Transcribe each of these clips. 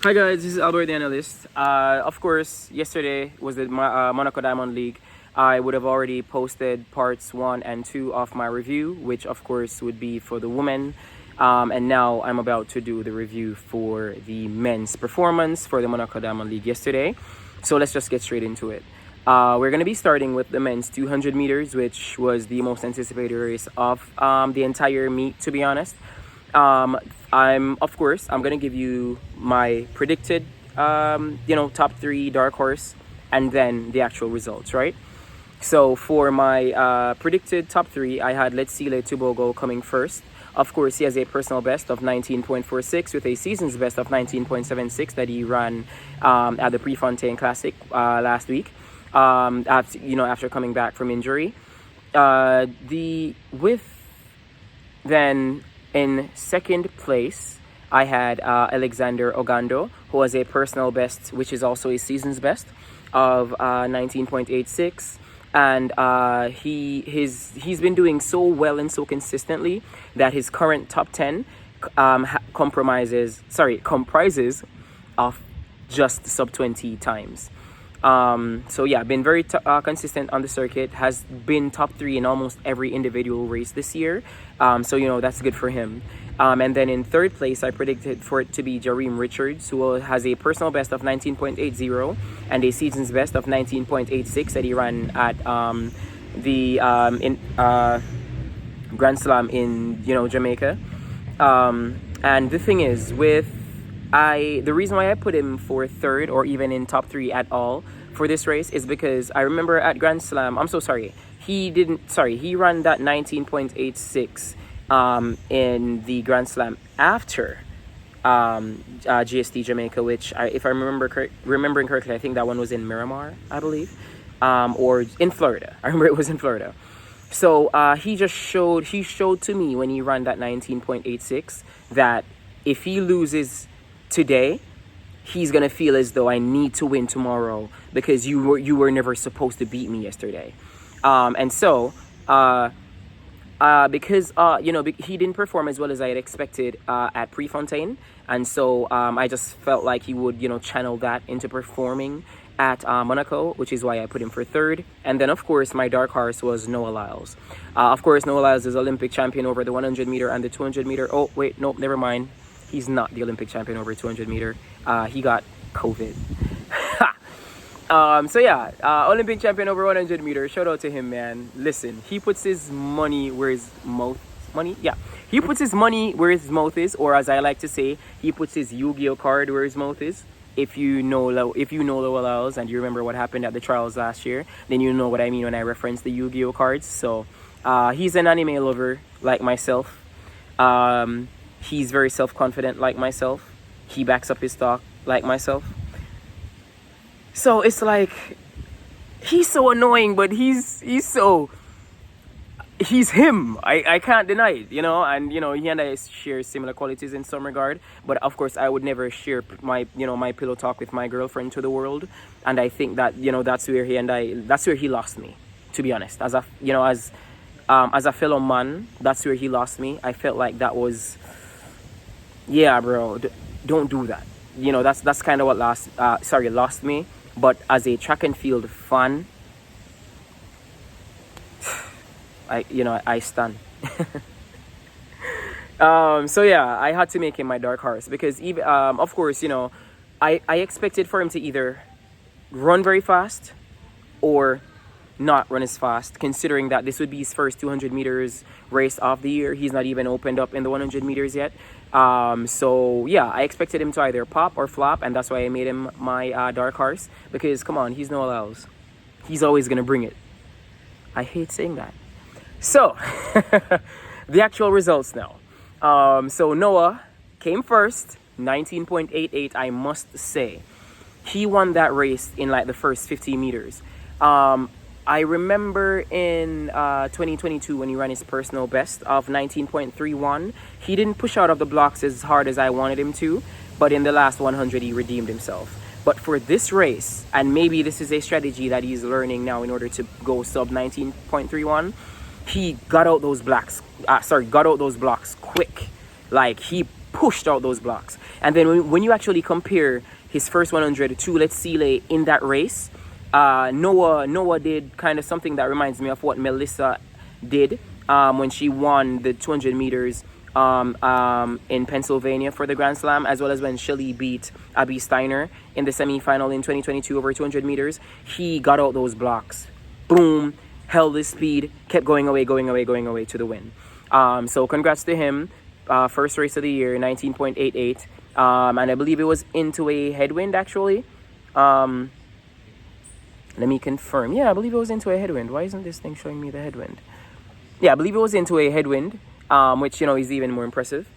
Hi guys, this is Albert the Analyst. Of course, yesterday was the Monaco Diamond League. I would have already posted parts 1 and 2 of my review, which of course would be for the women. And now I'm about to do the review for the men's performance for the Monaco Diamond League yesterday. So let's just get straight into it. We're going to be starting with the men's 200 meters, which was the most anticipated race of the entire meet, to be honest. I'm gonna give you my predicted top 3 dark horse and then the actual results, right? So for my predicted top 3, I had Letsile Tubogo coming first. Of course, he has a personal best of 19.46 with a season's best of 19.76 that he ran at the Prefontaine Classic last week after coming back from injury. In second place, I had Alexander Ogando, who has a personal best, which is also a season's best, of 19.86. And he's been doing so well and so consistently that his current top 10 comprises of just sub 20 times. Been very consistent on the circuit, has been top 3 in almost every individual race this year. That's good for him. And then in third place, I predicted for it to be Jareem Richards, who has a personal best of 19.80 and a season's best of 19.86 that he ran at the Grand Slam in Jamaica. And the thing is, the reason why I put him for third or even in top 3 at all for this race is because I remember at Grand Slam, he ran that 19.86 in the Grand Slam after GST Jamaica, which if I remembering correctly, I think that one was in Miramar, I believe, or in Florida. I remember it was in Florida. So he showed to me when he ran that 19.86 that if he loses today, he's gonna feel as though I need to win tomorrow because you were never supposed to beat me yesterday. Because he didn't perform as well as I had expected at Prefontaine, and so I just felt like he would channel that into performing at Monaco, which is why I put him for third. And then of course my dark horse was Noah Lyles. Of course, Noah Lyles is Olympic champion over the 100 meter and the 200 meter. Oh wait, no, never mind. He's not the Olympic champion over 200 meter. He got COVID. Olympic champion over 100 meter. Shout out to him, man. Listen, he puts his money where his mouth. He puts his money where his mouth is, or as I like to say, he puts his Yu-Gi-Oh card where his mouth is. If you know Noah Lyles and you remember what happened at the trials last year, then you know what I mean when I reference the Yu-Gi-Oh cards. So, he's an anime lover like myself. He's very self-confident like myself. He backs up his talk like myself. So it's like, he's so annoying, but he's him. I can't deny it, and he and I share similar qualities in some regard. But of course, I would never share my pillow talk with my girlfriend to the world. And I think that that's where he lost me, to be honest. As a fellow man, that's where he lost me. I felt like that was, yeah, bro, don't do that. That's kind of what lost me. But as a track and field fan, I stand. I had to make him my dark horse because even of course, I expected for him to either run very fast or not run as fast, considering that this would be his first 200 meters race of the year. He's not even opened up in the 100 meters yet. I expected him to either pop or flop, and that's why I made him my dark horse, because come on, he's Noah Lyles. He's always gonna bring it. I hate saying that. So the actual results now. So Noah came first, 19.88. I must say, he won that race in like the first 50 meters. I remember in 2022 when he ran his personal best of 19.31, he didn't push out of the blocks as hard as I wanted him to, but in the last 100 he redeemed himself. But for this race, and maybe this is a strategy that he's learning now in order to go sub 19.31, he got out those blocks quick. Like, he pushed out those blocks. And then when you actually compare his first 100 to Let's See in that race, Noah did kind of something that reminds me of what Melissa did when she won the 200 meters in Pennsylvania for the Grand Slam, as well as when Shelly beat Abby Steiner in the semifinal in 2022 over 200 meters. He got out those blocks. Boom. Held his speed. Kept going away to the win. So congrats to him. First race of the year, 19.88. And I believe it was into a headwind, actually. Let me confirm. Yeah, I believe it was into a headwind. Why isn't this thing showing me the headwind? Yeah, I believe it was into a headwind, which, is even more impressive.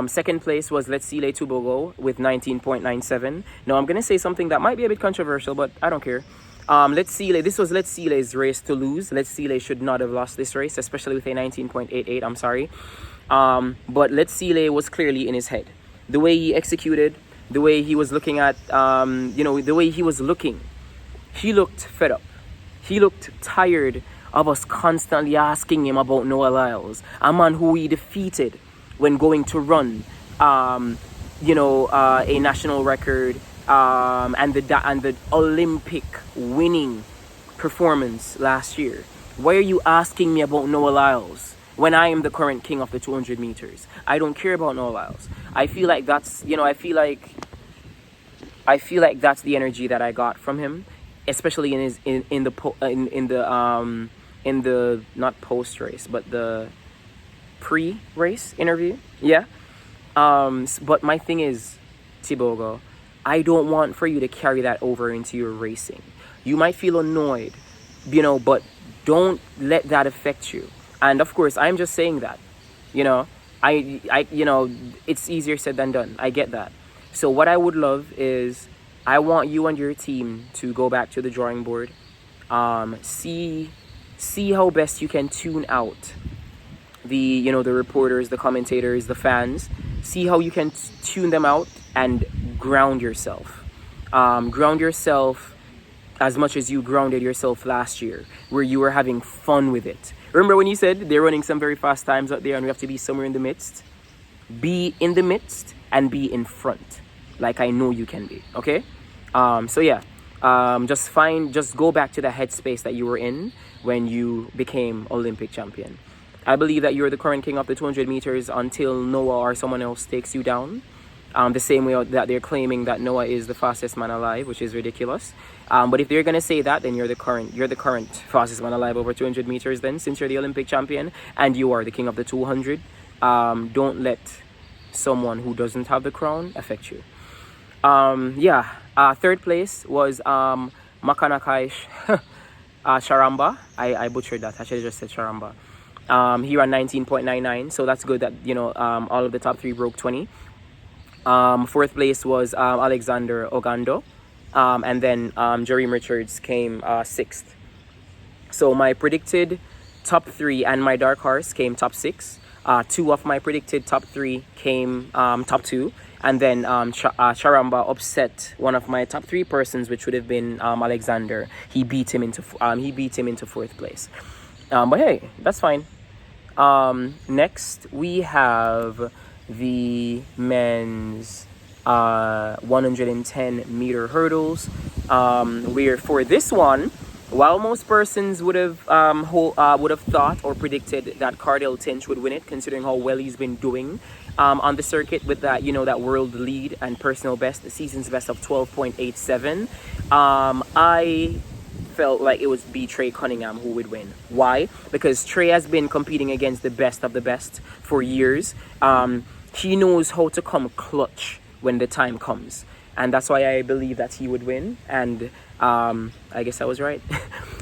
Second place was Let's See Tubogo with 19.97. Now, I'm going to say something that might be a bit controversial, but I don't care. This was Let's See's race to lose. Let's See should not have lost this race, especially with a 19.88. I'm sorry. But Let's See was clearly in his head. The way he executed, the way he was looking at, the way he was looking. He looked fed up. He looked tired of us constantly asking him about Noah Lyles, a man who he defeated when going to run, a national record, and the Olympic winning performance last year. Why are you asking me about Noah Lyles when I am the current king of the 200 meters? I don't care about Noah Lyles. I feel like that's the energy that I got from him, especially in the not post race but the pre-race interview. Yeah. But my thing is, Tibogo, I don't want for you to carry that over into your racing. You might feel annoyed, but don't let that affect you. And of course, I'm just saying that, it's easier said than done. I get that. So what I would love is, I want you and your team to go back to the drawing board. See how best you can tune out the reporters, the commentators, the fans. See how you can tune them out and ground yourself. Ground yourself as much as you grounded yourself last year, where you were having fun with it. Remember when you said they're running some very fast times out there and we have to be somewhere in the midst? Be in the midst and be in front, like I know you can be. Okay? Just go back to the headspace that you were in when you became Olympic champion. I believe that you're the current king of the 200 meters until Noah or someone else takes you down. The same way that they're claiming that Noah is the fastest man alive, which is ridiculous. But if they're gonna say that, then you're the current fastest man alive over 200 meters. Then, since you're the Olympic champion and you are the king of the 200, don't let someone who doesn't have the crown affect you. Third place was Makanakai Sharamba. I butchered that. I should have just said Sharamba. He ran 19.99, so that's good that all of the top three broke 20. Fourth place was Alexander Ogando, and then Jareem Richards came sixth. So my predicted top three and my dark horse came top six. Two of my predicted top three came top two, and then Sharamba upset one of my top three persons, which would have been Alexander. He beat him into fourth place. But hey, that's fine. Next we have the men's 110 meter hurdles, where for this one, while most persons would have thought or predicted that Cardell Tinch would win it, considering how well he's been doing on the circuit with that that world lead and personal best, the season's best of 12.87, I felt like it was Trey Cunningham who would win. Why? Because Trey has been competing against the best of the best for years. He knows how to come clutch when the time comes, and that's why I believe that he would win. And I guess I was right.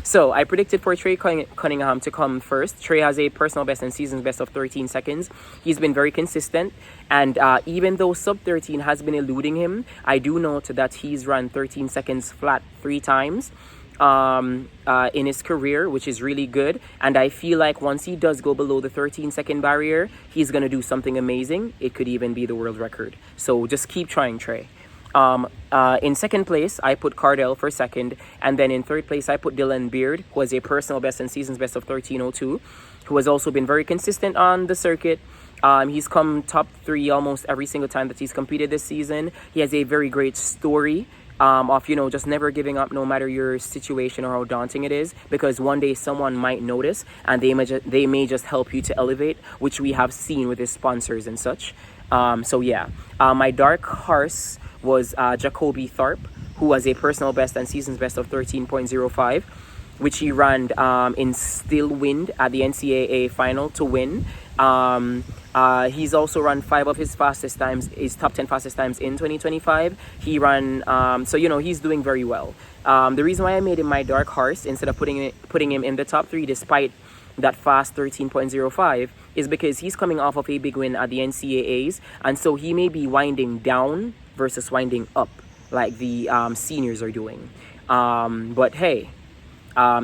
So I predicted for Trey Cunningham to come first. Trey has a personal best and season's best of 13 seconds. He's been very consistent, and even though sub 13 has been eluding him, I do note that he's run 13 seconds flat 3 times in his career, which is really good. And I feel like once he does go below the 13-second barrier, he's gonna do something amazing. It could even be the world record. So just keep trying, Trey. In second place, I put Cardell for second, and then in third place, I put Dylan Beard, who has a personal best and season's best of 13:02, who has also been very consistent on the circuit. He's come top 3 almost every single time that he's competed this season. He has a very great story of, just never giving up no matter your situation or how daunting it is, because one day someone might notice and they may just help you to elevate, which we have seen with his sponsors and such. So yeah, my dark horse was Jacoby Tharp, who has a personal best and season's best of 13.05, which he ran in still wind at the NCAA final to win. He's also run 5 of his fastest times, his top 10 fastest times in 2025. He ran, so he's doing very well. The reason why I made him my dark horse instead of putting him in the top 3 despite that fast 13.05 is because he's coming off of a big win at the NCAAs, and so he may be winding down versus winding up like the seniors are doing. But hey,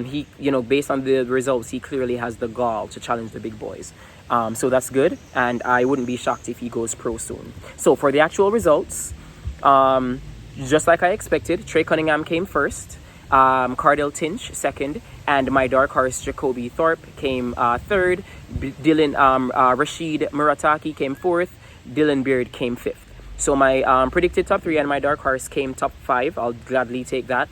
he, based on the results, he clearly has the gall to challenge the big boys. So that's good, and I wouldn't be shocked if he goes pro soon. So for the actual results, just like I expected, Trey Cunningham came first, Cardell Tinch second, and my dark horse Jacoby Tharp came third. Rashid Murataki came fourth. Dylan Beard came fifth. So my predicted top 3 and my dark horse came top 5. I'll gladly take that.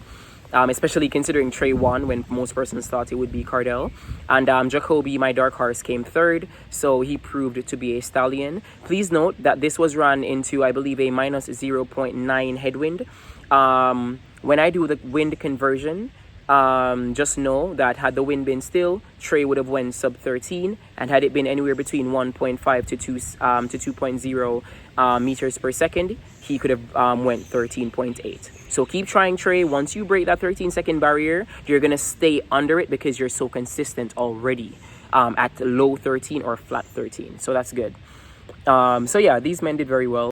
Especially considering Trey won when most persons thought it would be Cardell. And Jacoby, my dark horse, came third, so he proved to be a stallion. Please note that this was run into, I believe, a minus 0.9 headwind. When I do the wind conversion, just know that had the wind been still, Trey would have went sub 13, and had it been anywhere between 1.5 to 2.0 meters per second, he could have went 13.8. So keep trying, Trey. Once you break that 13-second barrier, you're gonna stay under it because you're so consistent already at low 13 or flat 13. So that's good. So yeah, these men did very well.